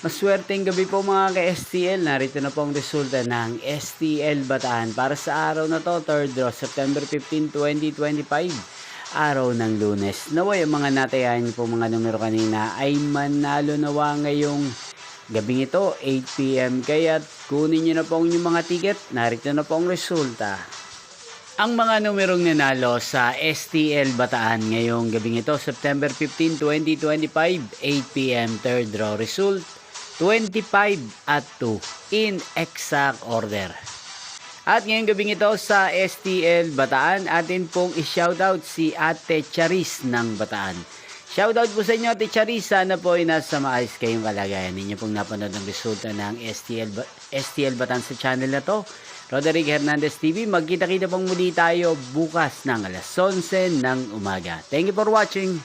Maswerteng gabi po mga ka-STL. Narito na po ang resulta ng STL Bataan para sa araw na to, 3rd draw, September 15, 2025. Araw ng Lunes. Naway ang mga natayan po mga numero kanina ay manalo nawa ngayong gabing ito, 8 PM. Kaya kunin nyo na po ang inyong mga ticket. Narito na po ang resulta. Ang mga numerong nanalo sa STL Bataan ngayong gabing ito, September 15, 2025, 8 PM, 3rd draw result, 25 at 2 in exact order. At ngayong gabing ito sa STL Bataan, atin pong i-shoutout si Ate Charis ng Bataan. Shoutout po sa inyo Ate Charis, sana po ay nasa maayos kayong kalagayan. Ninyo pong napanood ang resulta ng STL Bataan sa channel na to. Roderick Hernandez TV, magkita-kita pong muli tayo bukas ng alas 11 ng umaga. Thank you for watching.